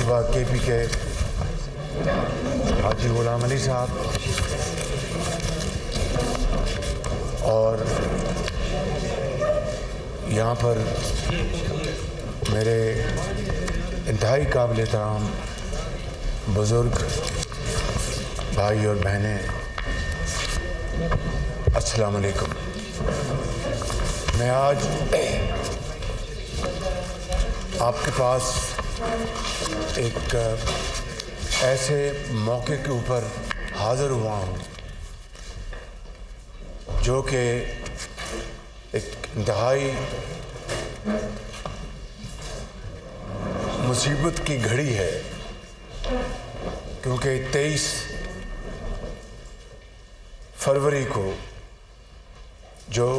صوبہ کے پی کے حاجی غلام علی صاحب اور یہاں پر میرے انتہائی قابل احترام بزرگ بھائی اور بہنیں، السلام علیکم۔ میں آج آپ کے پاس ایک ایسے موقع کے اوپر حاضر ہوا ہوں جو کہ ایک انتہائی مصیبت کی گھڑی ہے، کیونکہ 23 فروری کو جو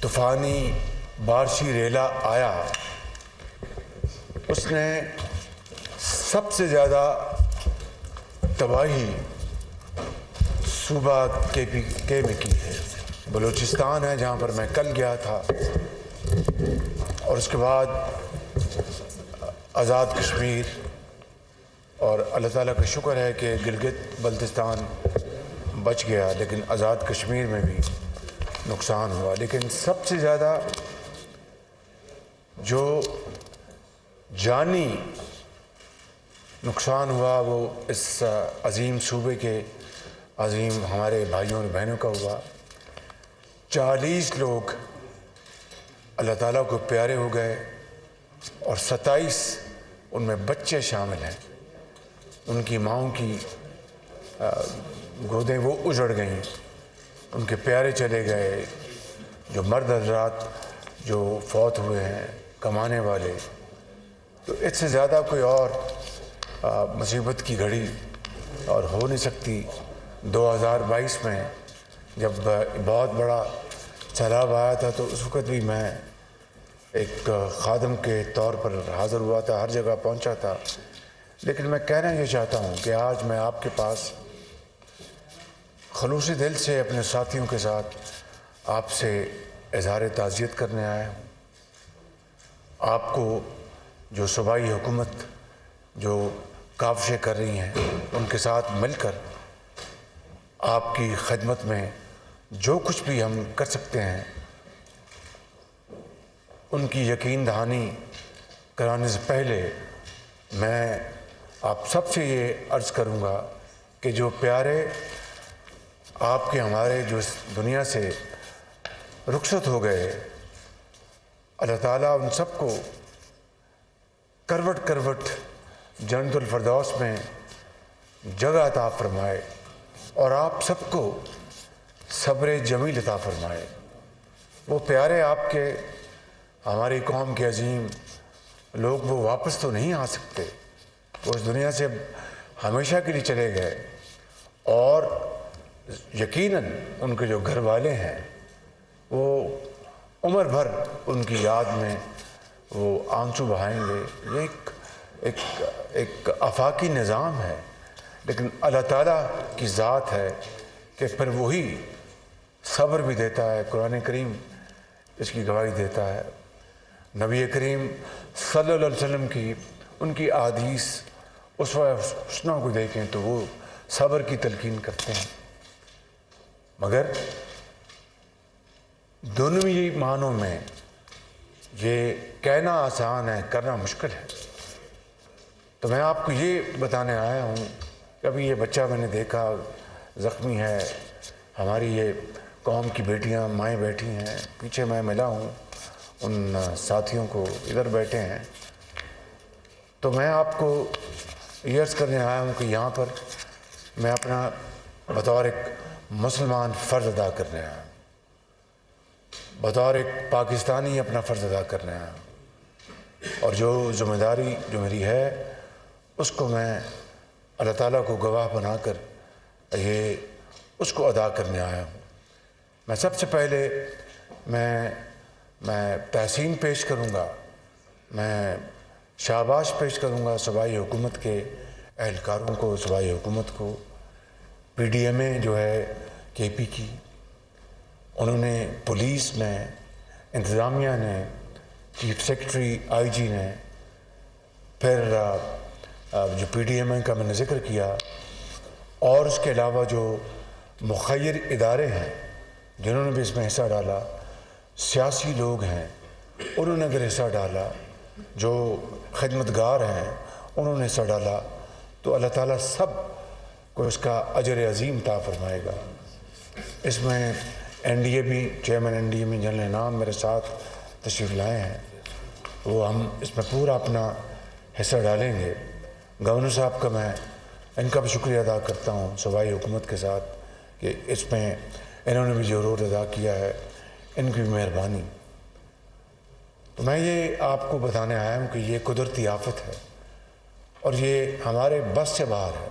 طوفانی بارشی ریلا آیا اس نے سب سے زیادہ تباہی صوبہ کے پی کے میں کی ہے۔ بلوچستان ہے جہاں پر میں کل گیا تھا، اور اس کے بعد آزاد کشمیر، اور اللہ تعالیٰ کا شکر ہے کہ گلگت بلتستان بچ گیا، لیکن آزاد کشمیر میں بھی نقصان ہوا۔ لیکن سب سے زیادہ جو جانی نقصان ہوا وہ اس عظیم صوبے کے عظیم ہمارے بھائیوں اور بہنوں کا ہوا۔ 40 لوگ اللہ تعالیٰ کو پیارے ہو گئے، اور 27 ان میں بچے شامل ہیں۔ ان کی ماؤں کی گودیں وہ اجڑ گئیں، ان کے پیارے چلے گئے، جو مرد حضرات جو فوت ہوئے ہیں کمانے والے۔ تو اس سے زیادہ کوئی اور مصیبت کی گھڑی اور ہو نہیں سکتی۔ 2022 میں جب بہت بڑا سیلاب آیا تھا تو اس وقت بھی میں ایک خادم کے طور پر حاضر ہوا تھا، ہر جگہ پہنچا تھا۔ لیکن میں کہنا یہ چاہتا ہوں کہ آج میں آپ کے پاس خلوصی دل سے اپنے ساتھیوں کے ساتھ آپ سے اظہار تعزیت کرنے آیا ہوں۔ آپ کو جو صوبائی حکومت جو کاوشیں کر رہی ہیں ان کے ساتھ مل کر آپ کی خدمت میں جو کچھ بھی ہم کر سکتے ہیں ان کی یقین دہانی کرانے سے پہلے میں آپ سب سے یہ عرض کروں گا کہ جو پیارے آپ کے ہمارے جو اس دنیا سے رخصت ہو گئے، اللہ تعالیٰ ان سب کو کروٹ کروٹ جنت الفردوس میں جگہ عطا فرمائے، اور آپ سب کو صبر جمیل عطا فرمائے۔ وہ پیارے آپ کے ہماری قوم کے عظیم لوگ وہ واپس تو نہیں آ سکتے، وہ اس دنیا سے ہمیشہ کے لیے چلے گئے، اور یقیناً ان کے جو گھر والے ہیں وہ عمر بھر ان کی یاد میں وہ آنسو بہائیں گے۔ یہ ایک آفاقی نظام ہے، لیکن اللہ تعالیٰ کی ذات ہے کہ پھر وہی صبر بھی دیتا ہے۔ قرآن کریم اس کی گواہی دیتا ہے۔ نبی کریم صلی اللہ علیہ وسلم کی ان کی احادیث اسوہ حسنہ کو دیکھیں تو وہ صبر کی تلقین کرتے ہیں، مگر دونوں معنوں میں یہ کہنا آسان ہے، کرنا مشکل ہے۔ تو میں آپ کو یہ بتانے آیا ہوں کہ ابھی یہ بچہ میں نے دیکھا زخمی ہے، ہماری یہ قوم کی بیٹیاں مائیں بیٹھی ہیں، پیچھے میں ملا ہوں ان ساتھیوں کو، ادھر بیٹھے ہیں۔ تو میں آپ کو یہ عرض کرنے آیا ہوں کہ یہاں پر میں اپنا بطور ایک مسلمان فرض ادا کرنے آیا ہوں، بطور ایک پاکستانی اپنا فرض ادا کرنے آیا ہوں، اور جو ذمہ داری جو میری ہے اس کو میں اللہ تعالیٰ کو گواہ بنا کر یہ اس کو ادا کرنے آیا ہوں۔ میں سب سے پہلے میں تحسین پیش کروں گا، میں شاباش پیش کروں گا صوبائی حکومت کے اہلکاروں کو، صوبائی حکومت کو، پی ڈی ایم اے جو ہے کے پی کی، انہوں نے پولیس نے، انتظامیہ نے، چیف سیکرٹری آئی جی نے پھر جو PDMA کا میں نے ذکر کیا، اور اس کے علاوہ جو مخیر ادارے ہیں جنہوں نے بھی اس میں حصہ ڈالا، سیاسی لوگ ہیں انہوں نے اگر حصہ ڈالا، جو خدمتگار ہیں انہوں نے حصہ ڈالا، تو اللہ تعالیٰ سب کو اس کا اجر عظیم عطا فرمائے گا۔ اس میں NDA بھی، چیئرمین NDA میں جنرل انعام میرے ساتھ تشریف لائے ہیں، وہ ہم اس میں پورا اپنا حصہ ڈالیں گے۔ گورنر صاحب کا میں ان کا بھی شکریہ ادا کرتا ہوں صوبائی حکومت کے ساتھ کہ اس میں انہوں نے بھی جو رول ادا کیا ہے، ان کی بھی مہربانی۔ تو میں یہ آپ کو بتانے آیا ہوں کہ یہ قدرتی آفت ہے اور یہ ہمارے بس سے باہر ہے،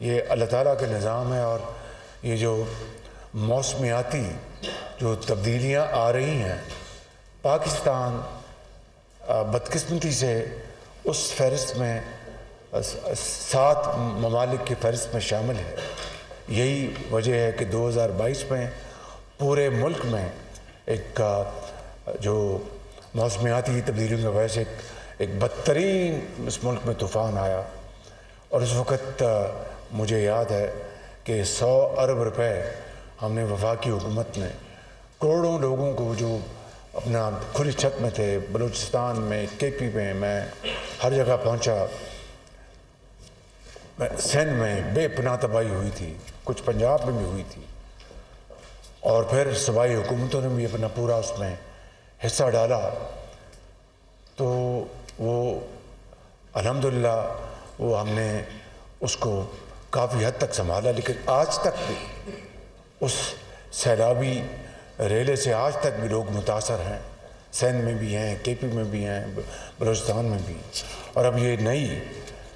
یہ اللہ تعالیٰ کا نظام ہے، اور یہ جو موسمیاتی جو تبدیلیاں آ رہی ہیں، پاکستان بدقسمتی سے اس فہرست میں 7 ممالک کی فہرست میں شامل ہے۔ یہی وجہ ہے کہ 2022 میں پورے ملک میں ایک جو موسمیاتی تبدیلیوں کی وجہ سے ایک بدترین اس ملک میں طوفان آیا، اور اس وقت مجھے یاد ہے کہ 100 ارب روپے ہم نے وفاقی حکومت نے کروڑوں لوگوں کو جو اپنا کھلی چھت میں تھے، بلوچستان میں، KP میں، میں ہر جگہ پہنچا، سندھ میں بے پناہ تباہی ہوئی تھی، کچھ پنجاب میں بھی ہوئی تھی، اور پھر صوبائی حکومتوں نے بھی اپنا پورا اس میں حصہ ڈالا، تو وہ الحمدللہ وہ ہم نے اس کو کافی حد تک سنبھالا۔ لیکن آج تک بھی اس سیلابی ریلے سے آج تک بھی لوگ متاثر ہیں، سندھ میں بھی ہیں، KP میں بھی ہیں، بلوچستان میں بھی۔ اور اب یہ نئی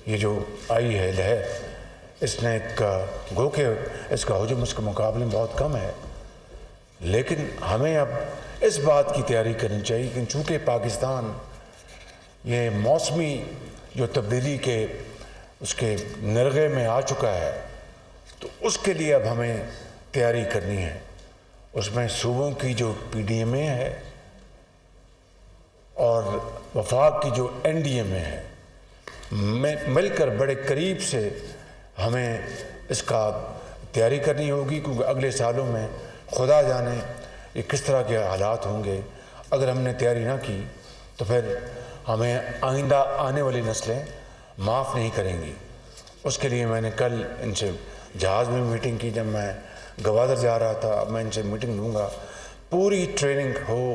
یہ جو آئی ہے لہر، اس نے ایک گو کہ اس کا حجم اس کے مقابلے میں بہت کم ہے، لیکن ہمیں اب اس بات کی تیاری کرنی چاہیے کہ چونکہ پاکستان یہ موسمی جو تبدیلی کے اس کے نرغے میں آ چکا ہے، تو اس کے لیے اب ہمیں تیاری کرنی ہے۔ اس میں صوبوں کی جو PDMA ہے اور وفاق کی جو NDMA ہے، مل کر بڑے قریب سے ہمیں اس کا تیاری کرنی ہوگی، کیونکہ اگلے سالوں میں خدا جانے یہ کس طرح کے حالات ہوں گے۔ اگر ہم نے تیاری نہ کی تو پھر ہمیں آئندہ آنے والی نسلیں معاف نہیں کریں گی۔ اس کے لیے میں نے کل ان سے جہاز میں میٹنگ کی، جب میں گوادر جا رہا تھا، میں ان سے میٹنگ لوں گا، پوری ٹریننگ ہو،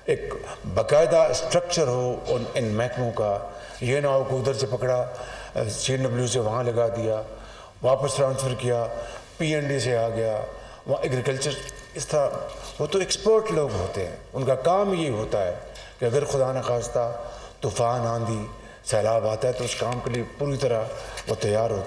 ایک باقاعدہ اسٹرکچر ہو ان محکموں کا، یہ نہ ہو کہ ادھر سے پکڑا CNW سے وہاں لگا دیا، واپس ٹرانسفر کیا، PND سے آ گیا، وہاں ایگریکلچر، اس طرح وہ تو ایکسپرٹ لوگ ہوتے ہیں، ان کا کام یہ ہوتا ہے کہ اگر خدا نخواستہ طوفان، آندھی، سیلاب آتا ہے تو اس کام کے لیے پوری طرح وہ تیار ہوتے ہیں۔